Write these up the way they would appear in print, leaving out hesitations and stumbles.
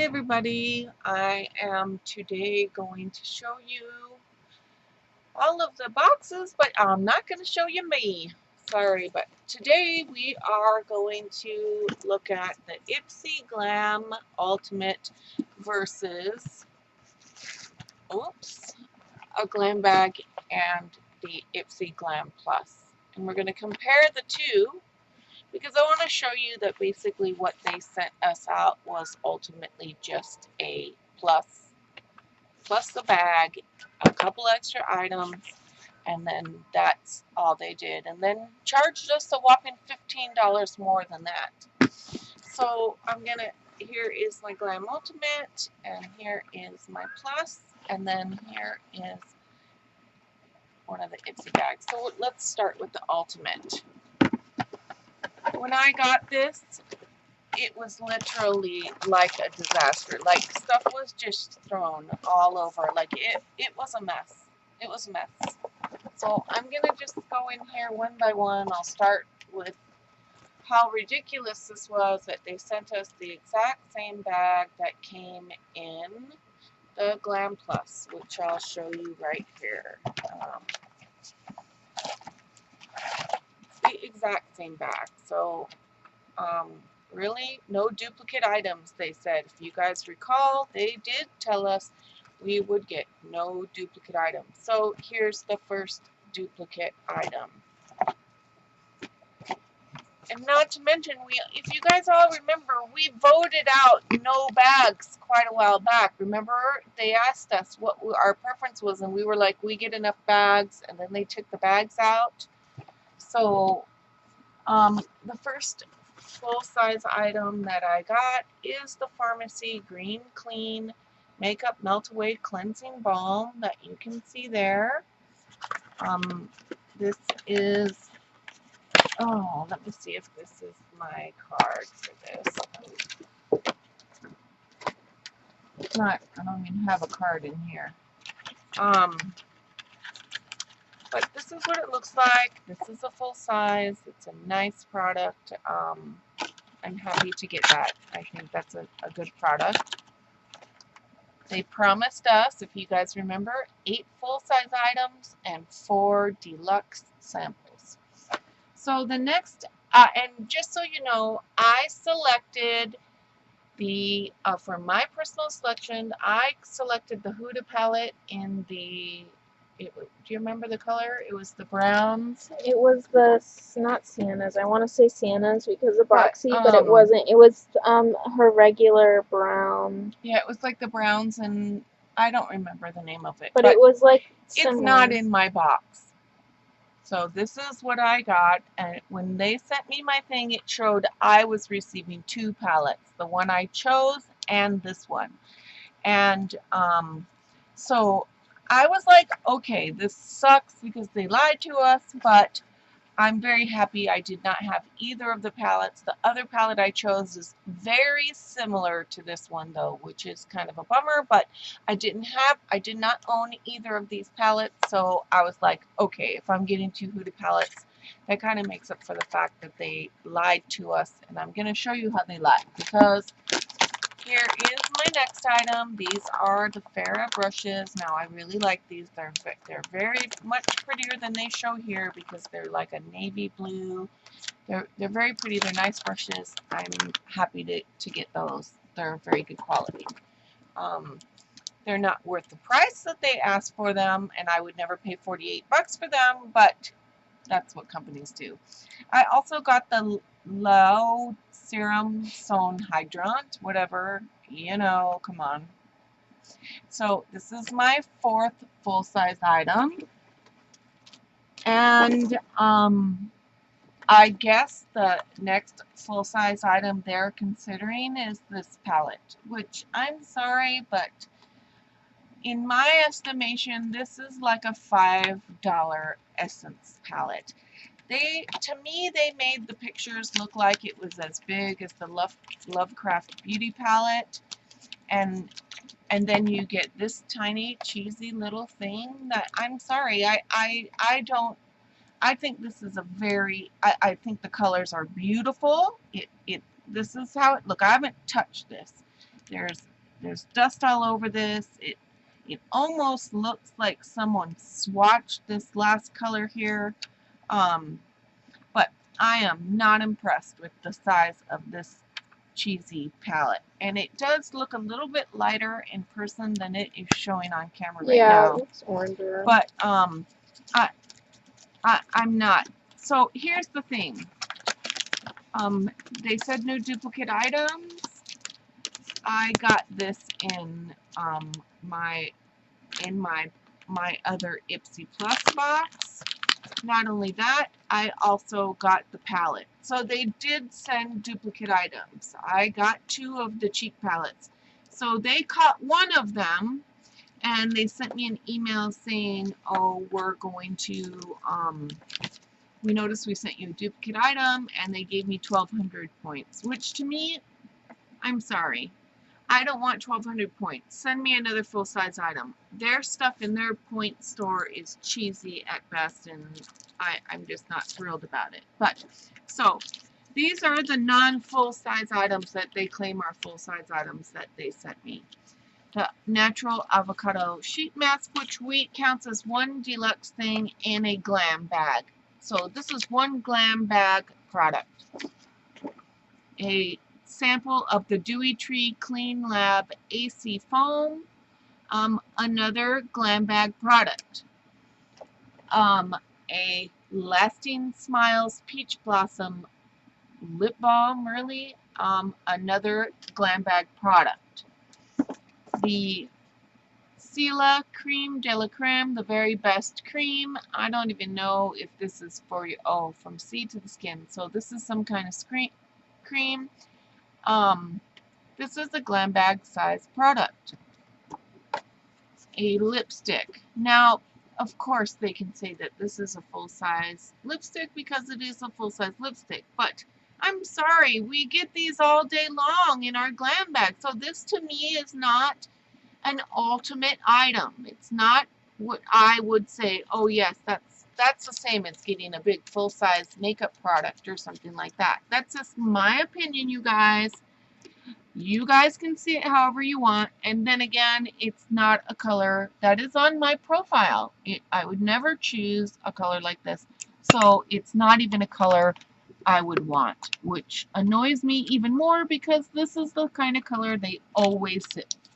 everybody, I am today going to show you all of the boxes, but I'm not going to show you me. Sorry, but today we are going to look at the Ipsy Glam Ultimate versus a Glam Bag and the Ipsy Glam Plus. And we're going to compare the two because I want to show you that basically what they sent us out was ultimately just a plus the bag, a couple extra items, and then that's all they did. And then charged us a whopping $15 more than that. So here is my Glam Ultimate, and here is my Plus, and then here is one of the Ipsy bags. So let's start with the Ultimate. When I got this, it was literally like a disaster. Like, stuff was just thrown all over. Like, it was a mess. It was a mess. So I'm gonna just go in here one by one. I'll start with how ridiculous this was that they sent us the exact same bag that came in the Glam Plus, which I'll show you right here. The exact same bag. So really no duplicate items, they said. If you guys recall, they did tell us we would get no duplicate items. So here's the first duplicate item. And not to mention, if you guys all remember, we voted out no bags quite a while back. Remember, they asked us what our preference was, and we were like, we get enough bags, and then they took the bags out. So the first full-size item that I got is the Pharmacy Green Clean Makeup Melt Away Cleansing Balm that you can see there. This is, let me see if this is my card for this. It's not, I don't even have a card in here. But this is what it looks like. This is a full size. It's a nice product. I'm happy to get that. I think that's a good product. They promised us, if you guys remember, 8 full-size items and 4 deluxe samples. So the next, and just so you know, I selected for my personal selection, I selected the Huda palette in the, do you remember the color? It was the browns. It was the, not Siennas. I want to say Siennas because of Boxy, but it wasn't. It was her regular brown. Yeah, it was like the browns, and I don't remember the name of it. But it was like similar. It's not in my box. So this is what I got, and when they sent me my thing, it showed I was receiving 2 palettes, the one I chose and this one. And so I was like, okay, this sucks because they lied to us, but I'm very happy I did not have either of the palettes. The other palette I chose is very similar to this one though, which is kind of a bummer, but I did not own either of these palettes, so I was like, okay, if I'm getting 2 Huda palettes, that kind of makes up for the fact that they lied to us, and I'm going to show you how they lied, because here is my next item. These are the Farrah brushes. Now, I really like these. They're very much prettier than they show here because they're like a navy blue. They're very pretty. They're nice brushes. I'm happy to get those. They're very good quality. They're not worth the price that they asked for them, and I would never pay 48 bucks for them, but that's what companies do. I also got the Low Serum Zone Hydrant, whatever, you know, come on. So this is my 4th full-size item, and I guess the next full-size item they're considering is this palette, which I'm sorry, but in my estimation, this is like a $5 Essence palette. To me, they made the pictures look like it was as big as the Lovecraft Beauty palette, and then you get this tiny cheesy little thing that, I'm sorry, I think this is a very, I think the colors are beautiful. This is how it look. I haven't touched this. There's There's dust all over this. It almost looks like someone swatched this last color here. But I am not impressed with the size of this cheesy palette. And it does look a little bit lighter in person than it is showing on camera right now. Yeah, it looks oranger. But I'm not. So here's the thing. They said no duplicate items. I got this in my other Ipsy Plus box. Not only that, I also got the palette. So they did send duplicate items. I got 2 of the cheek palettes. So they caught one of them and they sent me an email saying, oh, we're going to, we noticed we sent you a duplicate item, and they gave me 1,200 points, which to me, I'm sorry. I don't want 1,200 points. Send me another full-size item. Their stuff in their point store is cheesy at best, and I'm just not thrilled about it. But, so, these are the non-full-size items that they claim are full-size items that they sent me. The natural avocado sheet mask, which counts as one deluxe thing in a glam bag. So this is one glam bag product. A sample of the Dewy Tree Clean Lab AC foam. Another glam bag product. A Lasting Smiles Peach Blossom lip balm, really. Another glam bag product. The Sela Creme de la Creme, the very best cream. I don't even know if this is for you. Oh, from seed to the skin. So this is some kind of cream. This is a glam bag size product. A lipstick. Now, of course, they can say that this is a full-size lipstick because it is a full-size lipstick. But I'm sorry, we get these all day long in our glam bag. So this to me is not an ultimate item. It's not what I would say, oh yes, that's the same as getting a big full-size makeup product or something like that. That's just my opinion, you guys. You guys can see it however you want. And then again, it's not a color that is on my profile. I would never choose a color like this. So it's not even a color I would want, which annoys me even more because this is the kind of color they always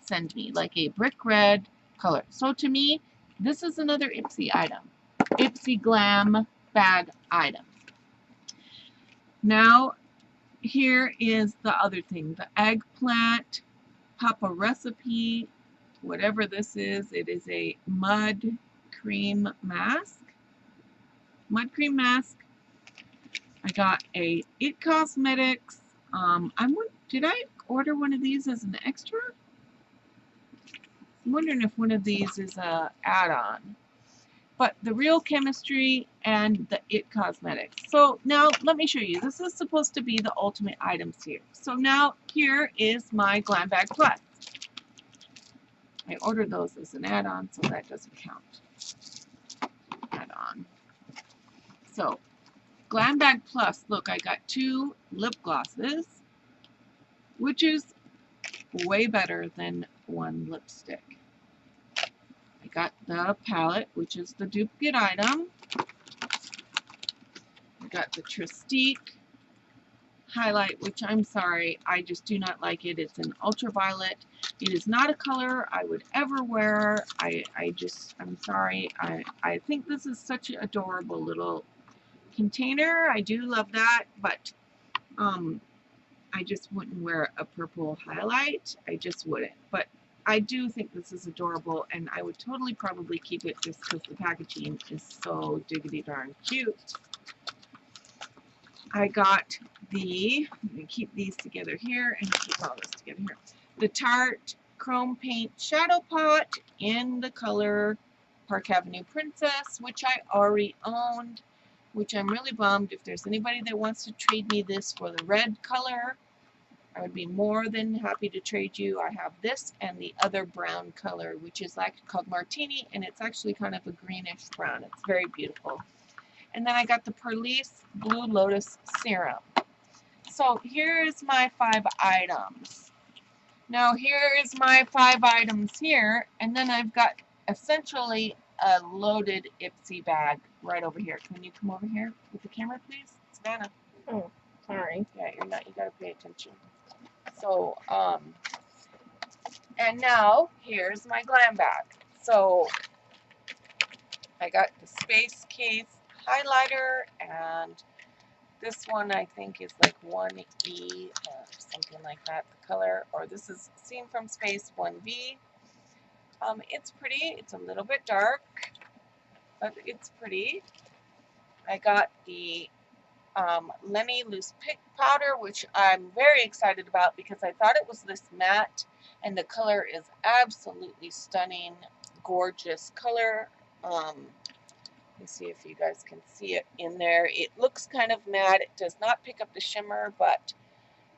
send me, like a brick red color. So to me, this is another Ipsy item. Ipsy Glam bag item. Now, here is the other thing. The eggplant Papa recipe, whatever this is, it is a mud cream mask. Mud cream mask. I got a It Cosmetics. Did I order one of these as an extra? I'm wondering if one of these is a add-on. But the Real Chemistry and the It Cosmetics. So now let me show you. This is supposed to be the ultimate items here. So now here is my Glam Bag Plus. I ordered those as an add-on, so that doesn't count. Add-on. So Glam Bag Plus. Look, I got 2 lip glosses, which is way better than 1 lipstick. I got the palette, which is the duplicate item. I got the Tristique highlight, which I'm sorry, I just do not like it. It's an ultraviolet. It is not a color I would ever wear. I'm sorry. I think this is such an adorable little container. I do love that, but I just wouldn't wear a purple highlight. I just wouldn't. But I do think this is adorable, and I would totally probably keep it just because the packaging is so diggity darn cute. I got I'm going to keep these together here and keep all this together here. The Tarte Chrome Paint Shadow Pot in the color Park Avenue Princess, which I already owned, which I'm really bummed. If there's anybody that wants to trade me this for the red color, I would be more than happy to trade you. I have this and the other brown color, which is like called Martini, and it's actually kind of a greenish brown. It's very beautiful. And then I got the Perlice Blue Lotus Serum. So here's my 5 items. Now here is my 5 items here, and then I've got essentially a loaded Ipsy bag right over here. Can you come over here with the camera, please? Savannah. Oh, sorry. Yeah, you're not, you gotta pay attention. So, and now here's my glam bag. So I got the Space Case highlighter, and this one I think is like 1E or something like that, the color, or this is Seen from Space 1V. It's pretty. It's a little bit dark, but it's pretty. I got the Lenny Loose Pick Powder, which I'm very excited about because I thought it was this matte, and the color is absolutely stunning, gorgeous color. Let me see if you guys can see it in there. It looks kind of matte. It does not pick up the shimmer, but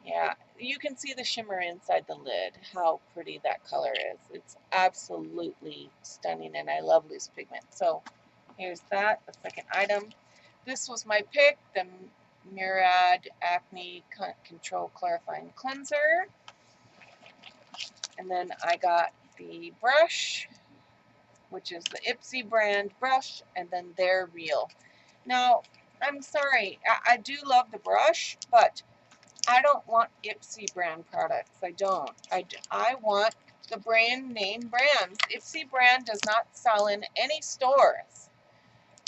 yeah, you can see the shimmer inside the lid, how pretty that color is. It's absolutely stunning, and I love loose pigment. So here's that, the second item. This was my pick, the Murad Acne Control Clarifying Cleanser. And then I got the brush, which is the Ipsy brand brush, and then they're real. Now, I'm sorry, I do love the brush, but I don't want Ipsy brand products. I don't. I want the brand name brands. Ipsy brand does not sell in any stores,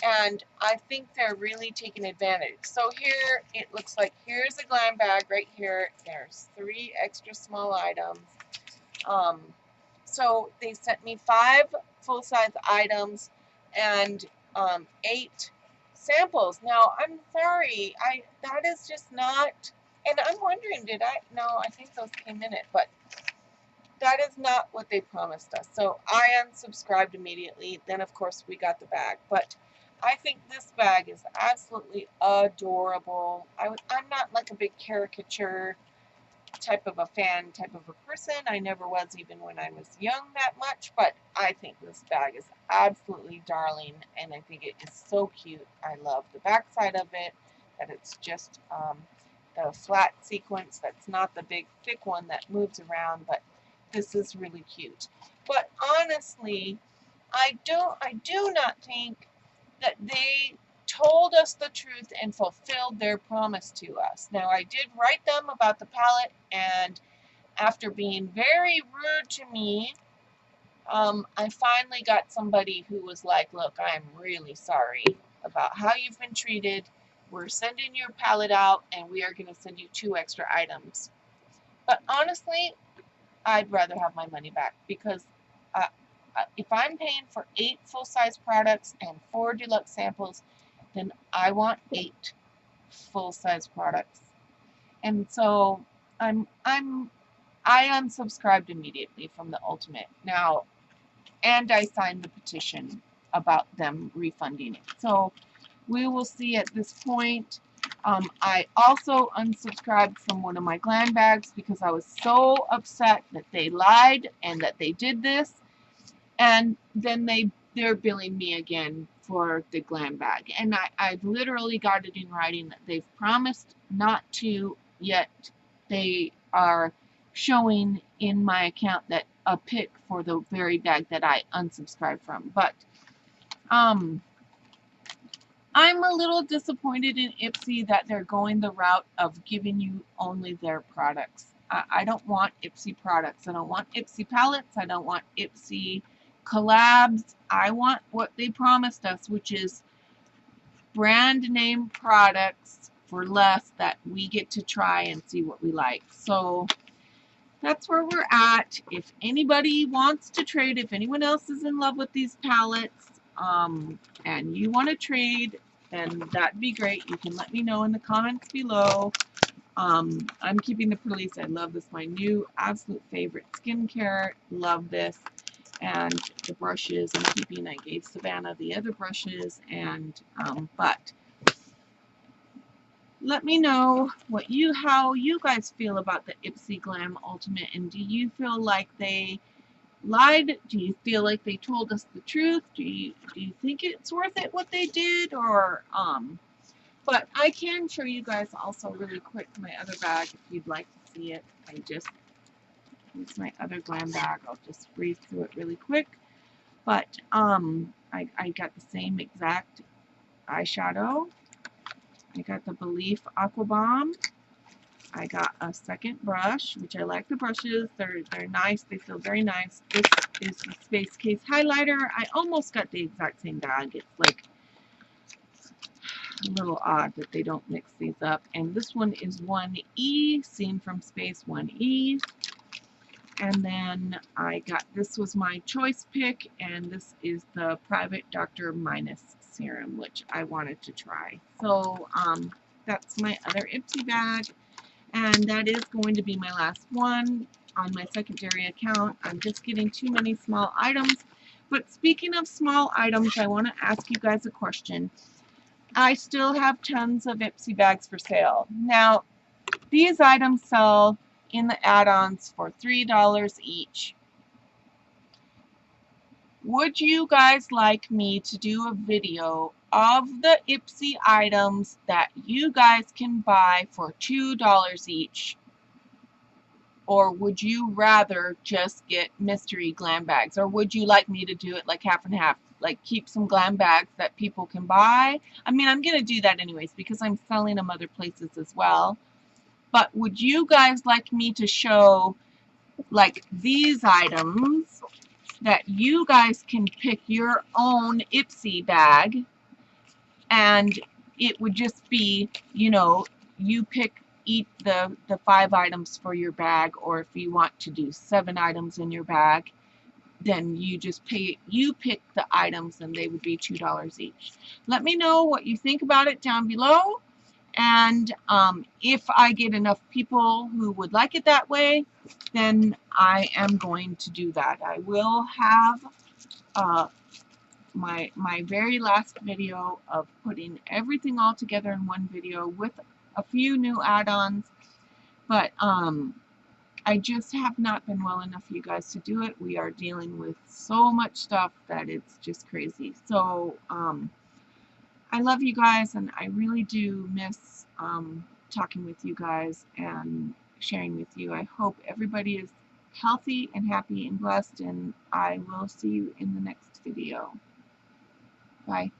and I think they're really taking advantage. So here it looks like here's a glam bag right here. There's 3 extra small items. So they sent me 5 full-size items and 8 samples. Now I'm sorry, that is just not. And I'm wondering, no, I think those came in it, but that is not what they promised us. So I unsubscribed immediately. Then, of course, we got the bag. But I think this bag is absolutely adorable. I'm not like a big caricature type of a fan, type of a person. I never was, even when I was young, that much. But I think this bag is absolutely darling, and I think it is so cute. I love the back side of it, that it's just the flat sequence. That's not the big thick one that moves around, but this is really cute. But honestly, I do not think that they told us the truth and fulfilled their promise to us. Now, I did write them about the palette, and after being very rude to me, I finally got somebody who was like, look, I'm really sorry about how you've been treated. We're sending your palette out, and we are going to send you 2 extra items. But honestly, I'd rather have my money back, because if I'm paying for 8 full-size products and 4 deluxe samples, then I want 8 full-size products. And so I unsubscribed immediately from the Ultimate. Now, and I signed the petition about them refunding it. So we will see at this point. I also unsubscribed from one of my glam bags because I was so upset that they lied and that they did this. And then they're billing me again for the glam bag. And I've literally got it in writing that they've promised not to, yet they are showing in my account that a pic for the very bag that I unsubscribed from. But I'm a little disappointed in Ipsy that they're going the route of giving you only their products. I don't want Ipsy products. I don't want Ipsy palettes. I don't want Ipsy collabs. I want what they promised us, which is brand name products for less that we get to try and see what we like. So that's where we're at. If anybody wants to trade, if anyone else is in love with these palettes, and you want to trade, then that'd be great. You can let me know in the comments below. I'm keeping the Police. I love this. My new absolute favorite skincare. Love this. And the brushes I'm keeping. I gave Savannah the other brushes, and but let me know how you guys feel about the Ipsy Glam Ultimate, and do you feel like they lied? Do you feel like they told us the truth? Do you think it's worth it what they did? Or but I can show you guys also really quick my other bag if you'd like to see it. I just Here's my other Glam bag. I'll just breeze through it really quick. But I got the same exact eyeshadow. I got the Belief Aqua Bomb. I got a second brush, which I like the brushes. They're nice. They feel very nice. This is the Space Case highlighter. I almost got the exact same bag. It's like a little odd that they don't mix these up. And this one is 1E, Seen from Space 1E. And then I got, this was my choice pick, and this is the Private Doctor Minus Serum, which I wanted to try. So that's my other Ipsy bag, and that is going to be my last one on my secondary account. I'm just getting too many small items. But speaking of small items, I want to ask you guys a question. I still have tons of Ipsy bags for sale. Now, these items sell in the add-ons for $3 each. Would you guys like me to do a video of the Ipsy items that you guys can buy for $2 each? Or would you rather just get mystery glam bags? Or would you like me to do it like half and half? Like keep some glam bags that people can buy? I mean, I'm going to do that anyways because I'm selling them other places as well. But would you guys like me to show like these items that you guys can pick your own Ipsy bag, and it would just be, you know, you pick the 5 items for your bag, or if you want to do 7 items in your bag, then you just pay, you pick the items and they would be $2 each. Let me know what you think about it down below. And if I get enough people who would like it that way, then I am going to do that. I will have my very last video of putting everything all together in one video with a few new add-ons. But I just have not been well enough for you guys to do it. We are dealing with so much stuff that it's just crazy. So I love you guys, and I really do miss talking with you guys and sharing with you. I hope everybody is healthy and happy and blessed, and I will see you in the next video. Bye.